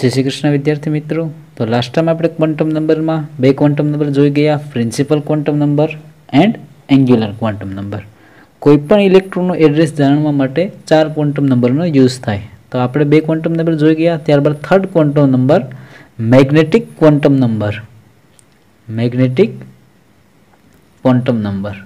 जय श्री कृष्ण विद्यार्थी मित्रों। तो लास्ट टाइम આપણે ક્વોન્ટમ નંબરમાં બે ક્વોન્ટમ નંબર જોઈ ગયા, principal quantum number and angular quantum number. કોઈપણ ઇલેક્ટ્રોનનો એડ્રેસ જાણવા માટે ચાર ક્વોન્ટમ નંબરનો યુઝ થાય। તો આપણે બે ક્વોન્ટમ નંબર જોઈ ગયા, ત્યારબાદ third quantum number magnetic quantum number. Magnetic quantum number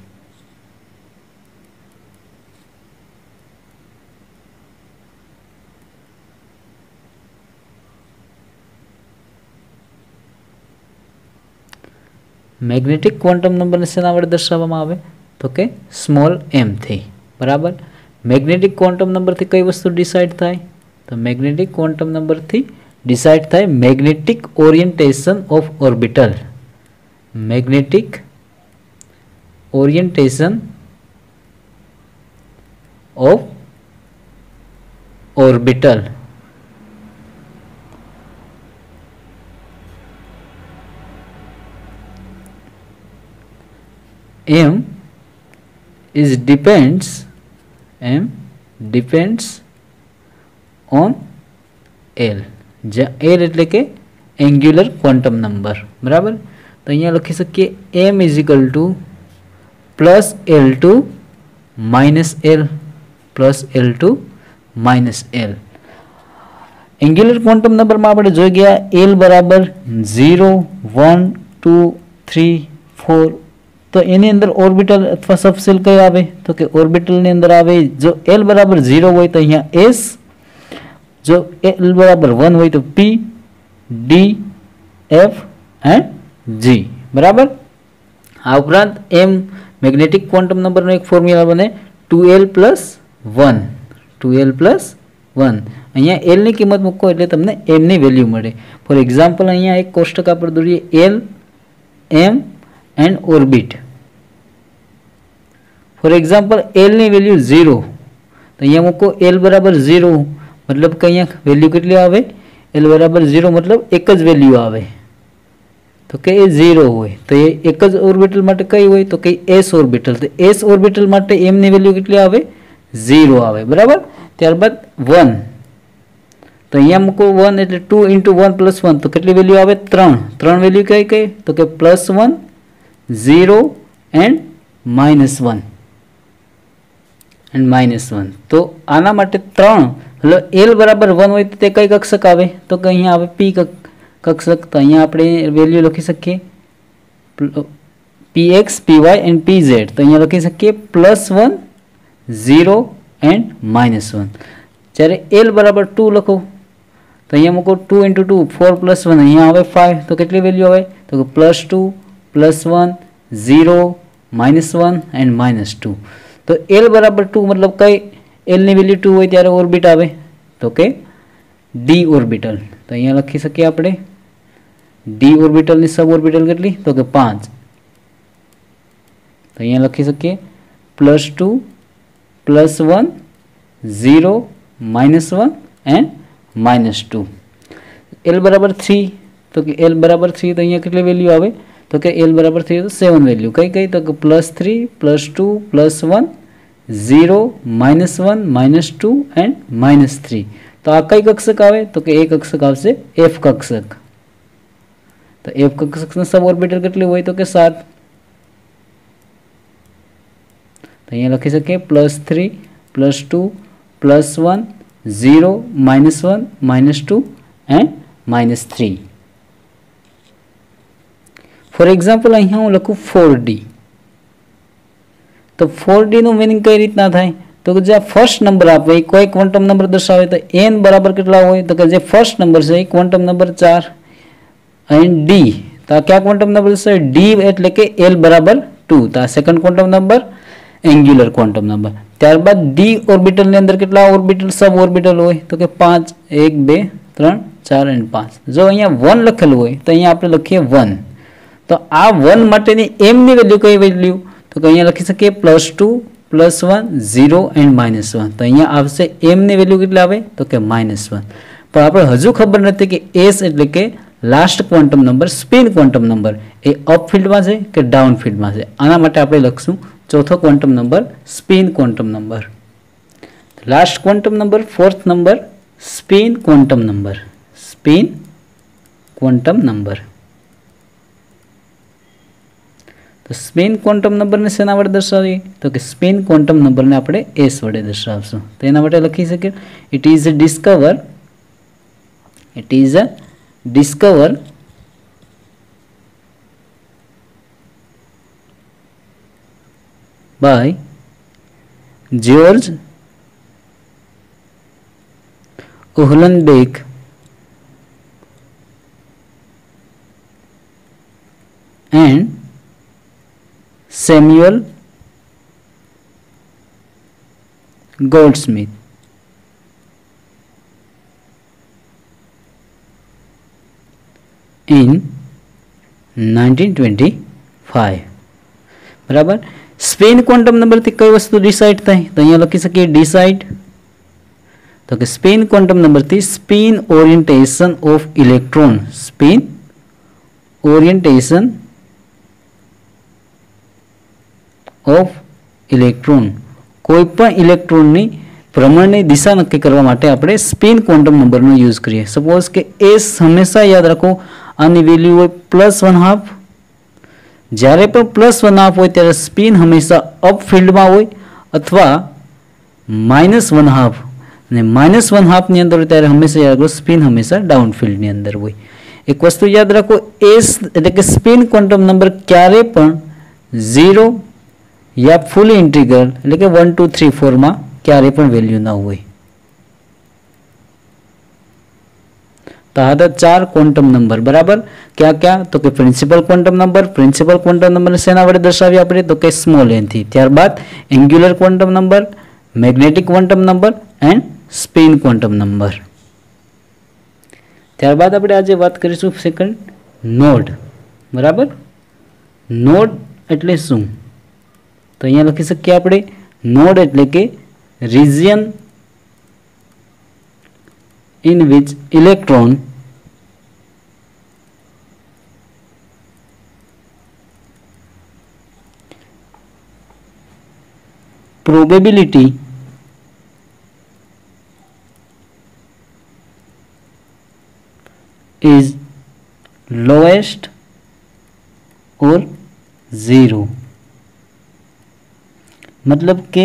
magnetic quantum number ने सेना वडे दर्शाववामां आवे तो के स्मॉल m थी। बराबर। मैग्नेटिक क्वोंटम नंबर थी कई वस्तु डिसाइड थाय तो मैग्नेटिक क्वोंटम नंबर थी डिसाइड थाय magnetic orientation of orbital. Magnetic orientation of orbital. M depends on L, જ્યાં L એટલે કે એન્ગ્યુલર ક્વોન્ટમ નંબર। બરાબર। તો અહીંયા લખી શકીએ M = plus L2 minus L plus L2 minus L। Angular quantum નંબરમાં આપણે જોઈ ગયા L બરાબર 0 1 2 3 4। तो एनी अंदर ऑर्बिटल अथवा सबसेल कई आवे तो के ऑर्बिटल ने अंदर आवे जो L बराबर 0 होय तो अहींया S, जो L बराबर 1 होय तो P D F and G। बराबर। आ उपरांत M magnetic quantum number no एक फॉर्म्युला बने 2L + 1 2L + 1। अहींया L ની કિંમત મૂકો એટલે તમને M ની વેલ્યુ મળે। ફોર એક્ઝામ્પલ અહીંયા એક કોષ્ટક આપણે દોરીએ L M and orbit. For example L ની વેલ્યુ 0 तो अहींया मूको L बराबर 0 मतलब कि अहींया वेल्यू કેટલી આવે L बराबर 0 मतलब एक ज वेल्यू आवे तो के 0 होय तो ये एक ज ऑर्बिटल माटे कई होय तो के S ऑर्बिटल। तो S ऑर्बिटल माटे M ની વેલ્યુ કેટલી આવે 0 આવે। बराबर। ત્યારબાદ 1 तो अहींया मूको 1 એટલે 2 * 1 + 1 तो કેટલી વેલ્યू આવે 3 વેલ્यू કઈ કઈ તો કે +1 0 एंड -1 एंड -1। तो आना माटे 3 मतलब L बराबर 1 होय तो कई कक्षक आवे तो कि अहींया आवे P कक्षक। तो अहींया आपणे वेल्यू लखी सकीए Px Py एंड Pz। तो अहींया लखी सकीए +1 0 एंड -1। ज्यारे L बराबर 2 लखो तो अहींया मूको 2 * 2 4 + 1 अहींया आवे 5 तो केटली वेल्यू आवे तो कि +2 +1 0 -1 एंड -2। तो L बराबर 2 मतलब कई L ની વેલ્યુ 2 હોય ત્યારે ઓર્બિટ આવે તો કે D ઓર્બિટલ। તો અહીંયા લખી શકીએ આપણે D ઓર્બિટલ ની सब ઓર્બિટલ કેટલી તો કે 5। તો અહીંયા લખી શકીએ +2 +1 0 -1 एंड -2। L बराबर 3 तो कि L बराबर 3 तो અહીંયા કેટલી વેલ્યુ આવે तो के L बराबर 3 तो 7 वेल्यू कई कई तो +3 +2 +1 0 -1 -2 एंड -3। तो आ कई कक्षक आवे तो के एक कक्षक आवशे F कक्षक। तो F कक्षक ने सब ऑर्बिटल કેટલી હોય તો કે 7। तो અહીંયા લખી શકીએ +3 +2 +1 0 -1 -2 एंड -3। फॉर एग्जाम्पल अहीं हूँ लखू 4D। तो 4D नु मीनिंग कई रीतना थाय तो कि जे फर्स्ट नंबर आपे कोई क्वोंटम नंबर दर्शावे तो n बराबर કેટલા હોય तो कि जे फर्स्ट नंबर છે क्वोंटम नंबर 4 एंड D। तो आ क्या क्वोंटम नंबर છે D એટલે કે L बराबर 2। तो आ सेकंड क्वोंटम नंबर एंग्युलर क्वोंटम नंबर। ત્યારબાદ D ऑर्बिटल ની અંદર કેટલા ऑर्बिटल सब ऑर्बिटल હોય तो कि 5 1 2 3 4 एंड 5। जो અહીંયા 1 લખેલું હોય તો અહીંયા આપણે લખીએ 1। तो आ 1 माटेनी M ની વેલ્યુ કઈ વેલ્યુ તો અહીંયા લખી શકીએ +2 +1 0 एंड -1। तो અહીંયા આવશે M ની વેલ્યુ કેટલી આવે તો કે -1। પણ આપણે હજુ ખબર નથી કે S એટલે કે last quantum number spin quantum number એ અપ ફિલ્ડમાં છે કે ડાઉન ફિલ્ડમાં છે। આના માટે આપણે લખશું चौथो quantum number spin quantum number. Last quantum number fourth number spin quantum number. Spin quantum number. તો સ્પિન ક્વોન્ટમ નંબરને શેના વડે દર્શાવીએ? તો કે સ્પિન ક્વોન્ટમ નંબરને આપણે એસ વડે દર્શાવશું. તો એના માટે લખી શકીએ it is a discover by George Uhlenbeck and Samuel Goldsmith. In 1925. બરાબર. સ્પિન ક્વોન્ટમ નંબરથી કઈ વસ્તુ ડિસાઇડ થાય? તો અહીંયા લખી શકીએ ડિસાઇડ. તો કે સ્પિન ક્વોન્ટમ નંબરથી spin orientation of electron, spin orientation of electron, કોઈ પણ ઇલેક્ટ્રોનની ભ્રમણની દિશા નક્કી કરવા માટે આપણે સ્પિન ક્વોન્ટમ નંબરનો યુઝ કરીએ. સપોઝ કે એસ હંમેશા યાદ રાખો આની વેલ્યુ હોય +1/2. જ્યારે પણ +1/2 હોય ત્યારે સ્પિન હંમેશા અપ ફિલ્ડમાં હોય અથવા -1/2 અને -1/2 ની અંદર હોય ત્યારે હંમેશા યાદ રાખો સ્પિન હંમેશા ડાઉન ફિલ્ડની અંદર હોય. એક વસ્તુ યાદ રાખો એસ એટલે કે સ્પિન ક્વોન્ટમ નંબર ક્યારે પણ 0 યા ફૂલી ઇન્ટિગ્રલ એટલે કે 1 2 3 4 માં ક્યારે પણ વેલ્યુ ના હોય. તો આ હતા 4 ક્વોન્ટમ નંબર. બરાબર. ક્યાં? તો કે principal quantum number. Principal quantum નંબરને શેના વડે દર્શાવીએ આપણે? તો કે સ્મોલ n થી. ત્યારબાદ angular quantum number, magnetic quantum number and spin quantum number. ત્યારબાદ આપણે આજે વાત કરીશું સેકન્ડ નોડ. બરાબર. નોડ એટલે શું? તો અહીંયા લખી શકીએ આપણે નોડ એટલે કે region in which electron probability is lowest or 0. मतलब કે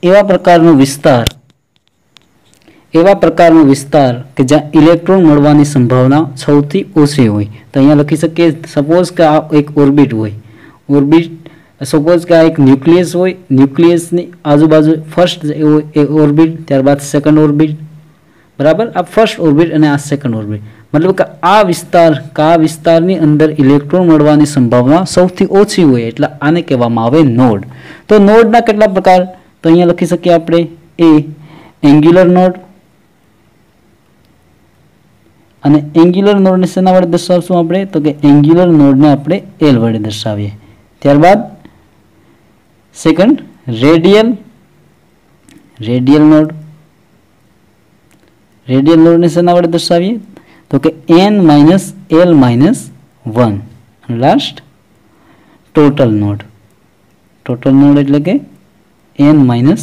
એવા પ્રકારનો વિસ્તાર કે જ્યાં ઇલેક્ટ્રોન મળવાની સંભાવના સૌથી ઓછી હોય. તો અહીંયા લખી શકીએ સપોઝ કે આ એક ઓર્બિટ હોય, સપોઝ કે આ એક ન્યુક્લિયસ હોય, ન્યુક્લિયસની આજુબાજુ ફર્સ્ટ ઓર્બિટ, ત્યારબાદ સેકન્ડ ઓર્બિટ. બરાબર. આ ફર્સ્ટ ઓર્બિટ અને આ સેકન્ડ ઓર્બિટ. મતલબ કે આ વિસ્તારની અંદર ઇલેક્ટ્રોન મળવાની સંભાવના સૌથી ઓછી હોય એટલે આને કહેવામાં આવે નોડ. તો નોડના કેટલા પ્રકાર? તો અહીંયા લખી શકીએ આપણે એંગ્યુલર નોડ, અને એંગ્યુલર નોડને શેના વડે દર્શાવશું આપણે? તો કે એંગ્યુલર નોડને આપણે એલ વડે દર્શાવીએ. ત્યારબાદ સેકન્ડ રેડિયલ નોડ. રેડિયલ નોડને શેના વડે દર્શાવીએ? તો કે n - l - 1. Last total node. Total node એટલે કે n - 1.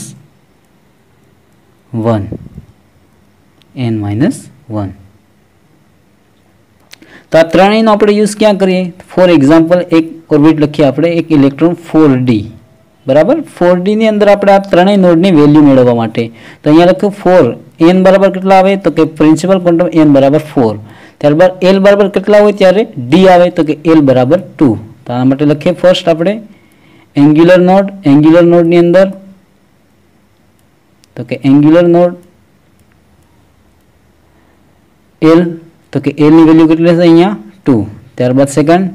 તો આ ત્રણેયનો આપણે યુઝ ક્યાં કરીએ? ફોર એક્ઝામ્પલ એક ઓર્બિટ લખીએ આપણે, એક ઇલેક્ટ્રોન 4d. બરાબર. 4d ની અંદર આપણે આ ત્રણેય નોડની વેલ્યુ મેળવવા માટે તો અહીંયા લખ્યું 4 n બરાબર કેટલા આવે? તો કે પ્રિન્સિપલ ક્વોન્ટમ n બરાબર 4. ત્યારબાદ l બરાબર કેટલા હોય ત્યારે d આવે? તો કે l બરાબર 2. તો આના માટે લખીએ ફર્સ્ટ આપણે એંગ્યુલર નોડની અંદર તો કે એંગ્યુલર નોડ l, તો કે l ની વેલ્યુ કેટલી છે અહીંયા 2. ત્યારબાદ સેકન્ડ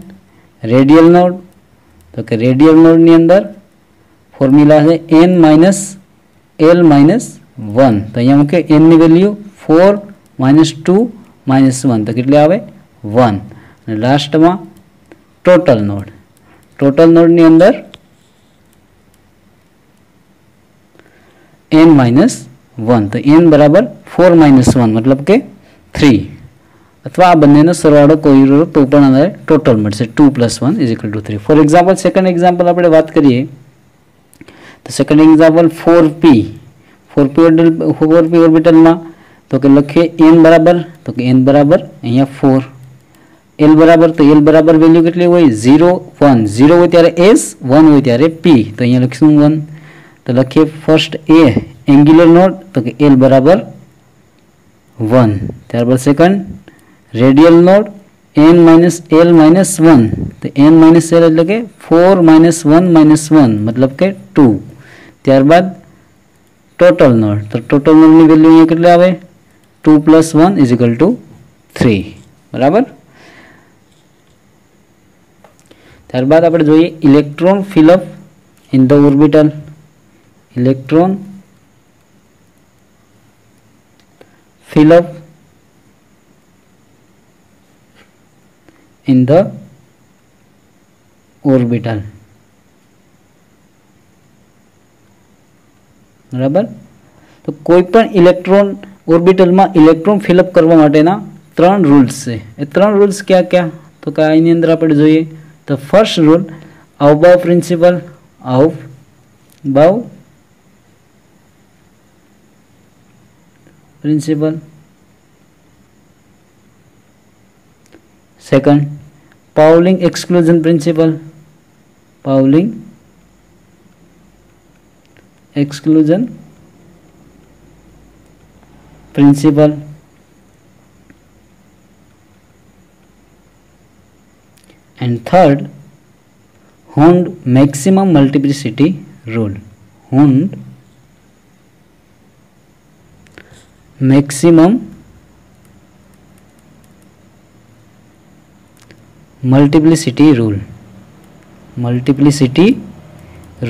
રેડિયલ નોડ, તો કે રેડિયલ નોડની અંદર ફોર્મ્યુલા છે n - l - 1. તો અહીંયા મૂકે n ની વેલ્યુ 4 - 2 - 1 તો કેટલી આવે 1. અને લાસ્ટમાં ટોટલ નોડની અંદર n - 1 તો n બરાબર 4 - 1 મતલબ કે 3 અથવા આ બંનેનો સરવાળો કોઈ તો પણ આને ટોટલ મળશે 2 + 1 = 3. ફોર એક્ઝામ્પલ સેકન્ડ એક્ઝામ્પલ આપણે વાત કરીએ તો સેકન્ડ એક્ઝામ્પલ 4p ઓર્બિટલમાં तो कि लखीए n बराबर, तो कि n बराबर अहींया 4, l बराबर, तो l बराबर वेल्यू કેટલી હોય 0 1, 0 હોય ત્યારે s, 1 હોય ત્યારે p, तो अहींया લખીશું 1। तो लखीए फर्स्ट a एंग्युलर नोड, तो कि l बराबर 1, ત્યારબાદ second radial node n minus l minus 1, તો n માઇનસ l એટલે કે 4 માઇનસ 1 માઇનસ 1 मतलब કે 2। ત્યારબાદ ટોટલ નોડ, તો ટોટલ નોડની વેલ્યુ અહીંયા કેટલી આવે 2 પ્લસ 1 ઇઝ ઇક્વલ ટુ 3, બરાબર। ત્યારબાદ આપણે જોઈએ electron fill up in the orbital, electron fill up in the orbital, બરાબર। તો કોઈ પણ ઇલેક્ટ્રોન ઓર્બિટલમાં ઇલેક્ટ્રોન ફિલઅપ કરવા માટેના 3 રૂલ્સ છે। એ 3 રૂલ્સ ક્યાં ક્યાં, તો કે આની અંદર આપણે જોઈએ તો first rule Aufbau principle, Aufbau principle. Second Pauling exclusion principle, Pauling exclusion principle. And third Hund maximum multiplicity rule, Hund maximum multiplicity rule, multiplicity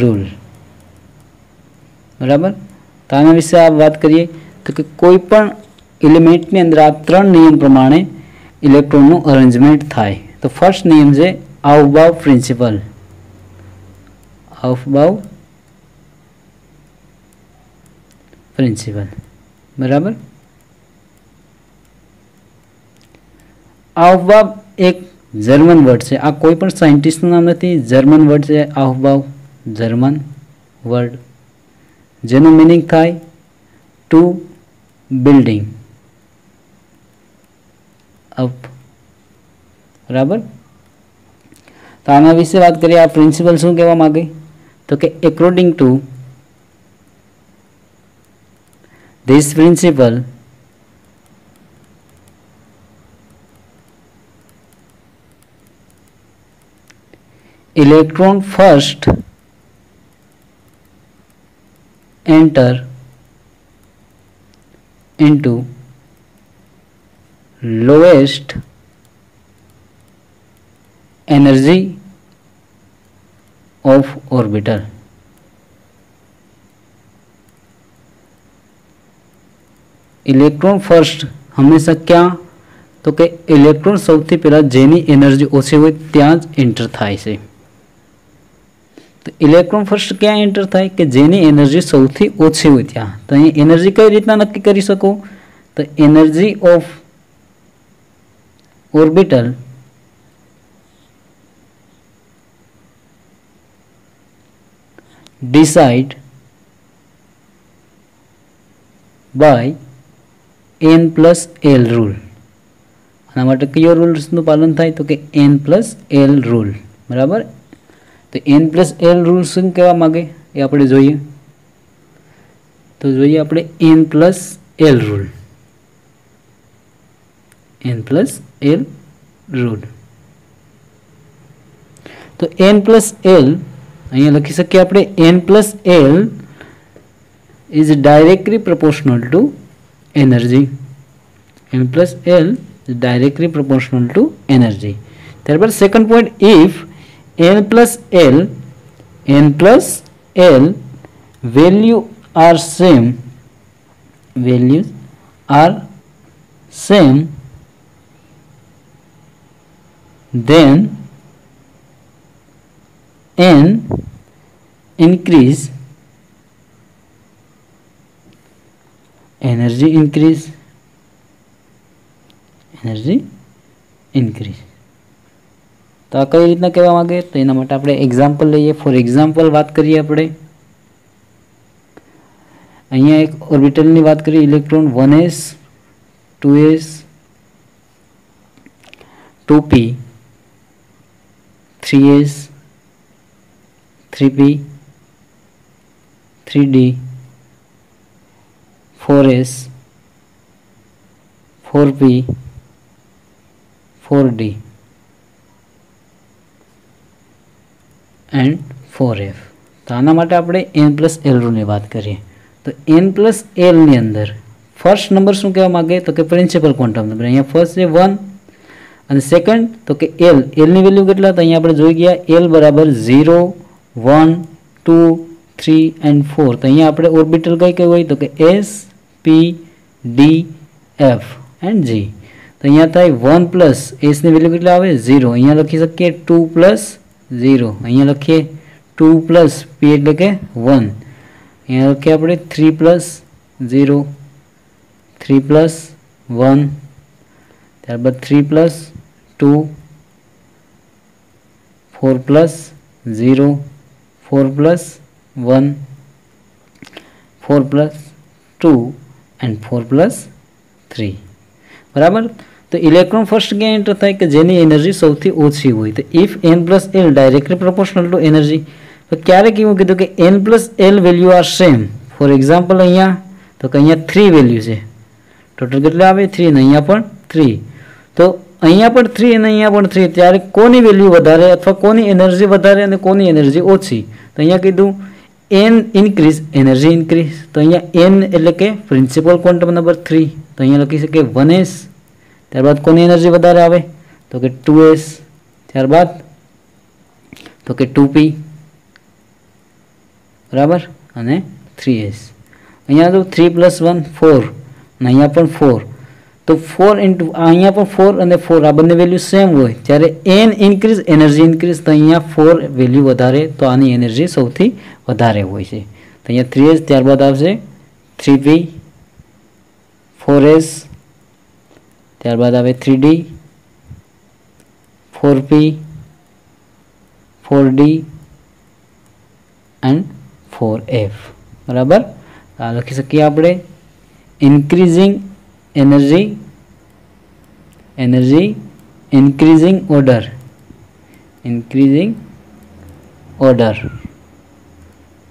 rule, बराबर। तो आना विषय आप बात करिए तो कि कोईपण एलिमेंटनी अंदर आ 3 नियम प्रमाणे इलेक्ट्रॉनનું अरेंजमेंट थाय। तो फर्स्ट नियम है अवबाव प्रिंसिपल, अवबाव प्रिंसिपल, बराबर। अवबाव एक जर्मन वर्ड है, आ कोई पण साइंटिस्ट नाम नहीं, जर्मन वर्ड है अवबाव, जर्मन वर्ड जेनु मीनिंग थाय टू बिल्डिंग अप, बराबर। तो आना विषय बात करिए आ प्रिंसिपल शू कहवा मांगे, तो कि according to this principle electron first enter into lowest energy of orbital, electron first हमेशा क्या, तो कि इलेक्ट्रॉन सौथी पहला जेनी एनर्जी ओછી હોય ત્યાં જ एंटर થાય છે। तो इलेक्ट्रॉन फर्स्ट क्या एंटर थाय कि जेनी एनर्जी सौथी ओછી હોય ત્યાં। तो અહીં एनर्जी कई રીતના નક્કી કરી શકો, तो energy of orbital decide by n+l rule. આના માટે કયો રૂલ્સનું પાલન થાય, તો કે n+l रूल, બરાબર। तो n+l रूल શું કહેવા માંગે એ આપણે જોઈએ, तो જોઈએ આપણે n+l रूल, n+l रूल। तो n+l અહીંયા લખી શકીએ આપણે n+l is directly proportional to energy, n+l is directly proportional to energy। ત્યારબાદ second point, if n+l value are same, values are same, then n increase, energy increase, energy increase। तो आ कई रीतना कहवा मांगे, तो एना माटे आपणे एक्जाम्पल लईए। फॉर एक्जाम्पल बात करिए आपणे अहींया एक ऑर्बिटल नी बात करिए, electron 1s 2s 2p 3s 3p 3d 4s 4p 4d and 4f. તો આના માટે આપણે n પ્લસ એલ રૂલની વાત કરીએ તો n પ્લસ એલની અંદર ફર્સ્ટ નંબર શું કહેવા માગે તો કે પ્રિન્સિપલ ક્વોન્ટમ નંબર. અહીંયા ફર્સ્ટ છે 1 અને સેકન્ડ તો કે એલની વેલ્યુ કેટલા તો અહીંયા આપણે જોઈ ગયા એલ બરાબર 0 1 2 3 એન્ડ 4. તો અહીંયા આપણે ઓર્બિટલ કઈ હોય તો કે s p d f and g. તો અહીંયા થાય 1 પ્લસ એસની વેલ્યુ કેટલા આવે 0. અહીંયા લખી શકીએ 2 પ્લસ 0. અહીંયા લખીએ 2 પ્લસ p એટલે કે 1. અહીંયા લખીએ આપણે 3 પ્લસ 0 3 પ્લસ 1 ત્યારબાદ 3 plus 2 4 plus 0 4 plus 1 4 plus 2 and 4 plus 3. બરાબર. તો ઇલેક્ટ્રોન ફર્સ્ટ ક્યાં એન્ટર થાય કે જેની એનર્જી સૌથી ઓછી હોય. તો if n plus L directly proportional to energy. તો ક્યારેક એવું કીધું કે n plus L value are same. For example અહીંયા તો કે અહીંયા 3 વેલ્યુ છે ટોટલ કેટલા આવે 3 અને અહીંયા પણ 3. તો અહીંયા પણ 3 અને અહીંયા પણ 3 ત્યારે કોની વેલ્યુ વધારે અથવા કોની એનર્જી વધારે અને કોની એનર્જી ઓછી. તો અહીંયા કીધું n ઇન્ક્રીઝ એનર્જી ઇન્ક્રીઝ. તો અહીંયા n એટલે કે પ્રિન્સિપલ ક્વોન્ટમ નંબર 3. તો અહીંયા લખી શકીએ 1s ત્યારબાદ કોની એનર્જી વધારે આવે તો કે 2s ત્યારબાદ તો કે 2p બરાબર અને 3s. અહીંયા તો 3 પ્લસ 1 4 અને અહીંયા પણ 4. તો 4 ઇન્ટુ અહીંયા પણ 4 અને 4 આ બંને વેલ્યુ સેમ હોય ત્યારે n ઇન્ક્રીઝ એનર્જી ઇન્ક્રીઝ. તો અહીંયા 4 વેલ્યુ વધારે તો આની એનર્જી સૌથી વધારે હોય છે. તો અહીંયા 3s ત્યારબાદ આવશે 3p 4s ત્યારબાદ આવે 3d 4p 4d and 4f. બરાબર. આ લખી શકીએ આપણે ઇન્ક્રીઝિંગ એનર્જી ઇન્ક્રીઝિંગ ઓર્ડર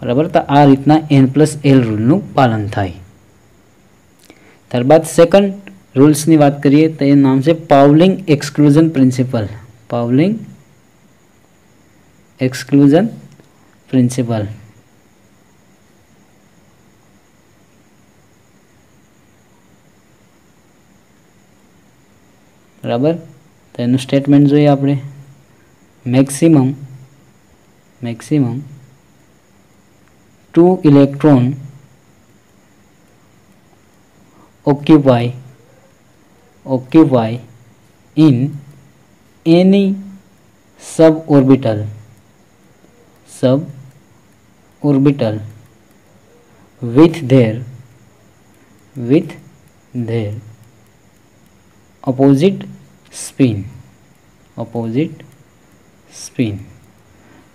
બરાબર. તો આ રીતના n પ્લસ એલ રૂલનું પાલન થાય. ત્યારબાદ સેકન્ડ રૂલ્સની વાત કરીએ તો એનું નામ છે Pauling exclusion principle. Pauling exclusion principle. બરાબર. તો એનું સ્ટેટમેન્ટ જોઈએ આપણે maximum 2 electron occupy in any suborbital with their opposite spin.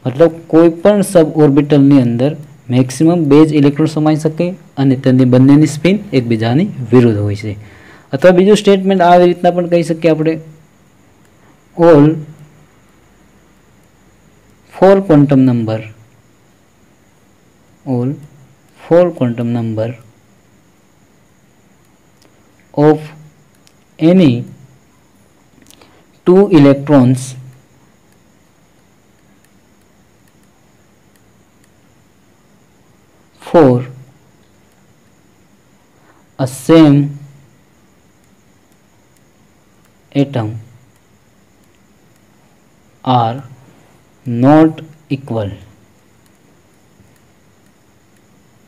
मतलब कोई पण सब ऑर्बिटल ની અંદર મેક્સિમમ 2 જ ઇલેક્ટ્રોન સમાઈ શકે અને તેની બંનેની સ્પિન એકબીજાની વિરુદ્ધ હોય છે. અથવા બીજું સ્ટેટમેન્ટ આવી રીતના પણ કહી શકીએ આપણે all 4 quantum number of any 2 electrons for a same atom are not equal.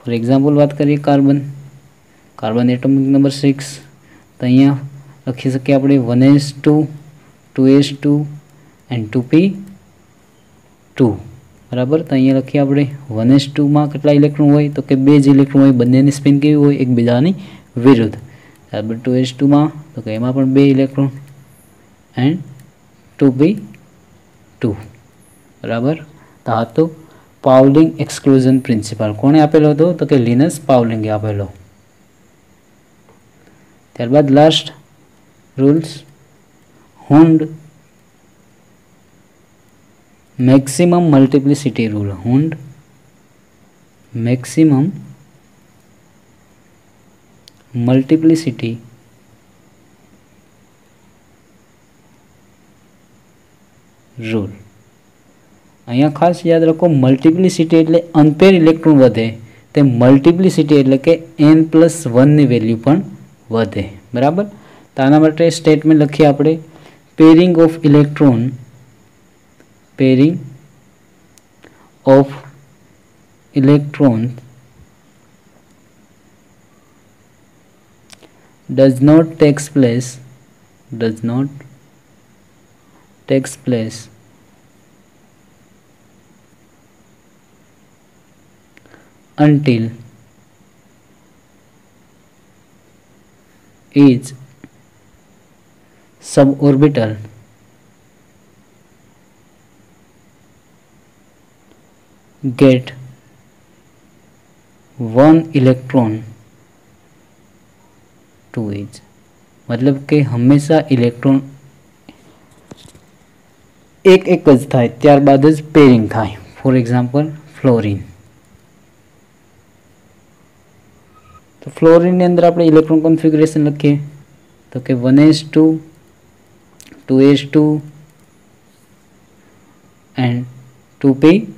For example વાત કરીએ કાર્બન એટોમિક નંબર 6. તો અહીંયા લખી શકીએ આપણે 1s2 2s2 એન્ડ 2p2 બરાબર. તો અહીંયા લખીએ આપણે 1s2 માં કેટલા ઇલેક્ટ્રોન હોય તો કે 2 જ ઇલેક્ટ્રોન હોય, બંનેની સ્પિન કેવી હોય એકબીજાની વિરુદ્ધ. ત્યારબાદ 2s2 માં તો કે એમાં પણ 2 ઇલેક્ટ્રોન એન્ડ 2p2 બરાબર. તો આ તો પાઉલિંગ એક્સક્લુઝન પ્રિન્સિપલ કોણે આપેલો હતો તો કે લિનસ પાઉલિંગે આપેલો. ત્યારબાદ last rules, Hund maximum multiplicity rule, Hund maximum multiplicity rule. અહીંયા ખાસ યાદ રાખો, મલ્ટિપ્લિસિટી એટલે અનપેર ઇલેક્ટ્રોન વધે, તે મલ્ટિપ્લિસિટી એટલે કે n+1 ની વેલ્યુ પણ વધે, બરાબર. તો આના માટે સ્ટેટમેન્ટ લખીએ આપણે, pairing of electron, pairing of electrons does not takes place until each suborbital get 1 electron to each. मतलब કે હંમેશા ઇલેક્ટ્રોન એક જ થાય, ત્યારબાદ જ પેરિંગ થાય. For example fluorine. તો ફ્લોરિનની અંદર આપણે ઇલેક્ટ્રોન કોન્ફિગરેશન લખીએ તો કે 1s2 2s2 એન્ડ 2p5.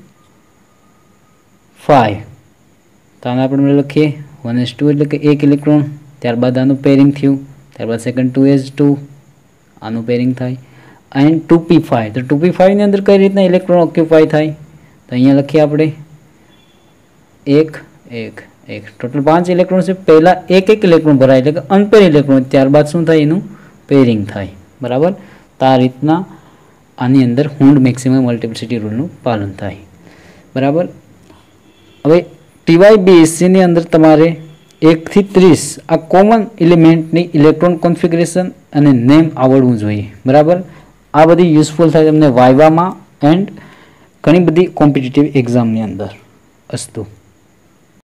તો આને આપણે લખીએ 1s2 એટલે કે એક ઇલેક્ટ્રોન, ત્યારબાદ આનું પેરિંગ થયું, ત્યારબાદ સેકન્ડ 2s2 આનું પેરિંગ થાય, એન્ડ 2p5. તો 2p5 ની અંદર કઈ રીતના ઇલેક્ટ્રોન ઓક્યુપાય થાય, તો અહીંયા લખીએ આપણે 1 1 1, ટોટલ 5 ઇલેક્ટ્રોન છે. પહેલા એક ઇલેક્ટ્રોન ભરાય એટલે કે અનપેર ઇલેક્ટ્રોન, ત્યારબાદ શું થાય, એનું પેરિંગ થાય, બરાબર. તો આ રીતના આની અંદર હુન્ડ મેક્સિમમ મલ્ટિપ્લિસિટી રૂલનું પાલન થાય, બરાબર. હવે TYBSC ની અંદર તમારે 1 થી 30 આ કોમન એલિમેન્ટની ઇલેક્ટ્રોન કોન્ફિગરેશન અને નેમ આવડવું જોઈએ, બરાબર. આ બધી યુઝફુલ થાય તમને વાઇવામાં એન્ડ ઘણી બધી કોમ્પિટિટિવ એક્ઝામની અંદર. અસ્તુ.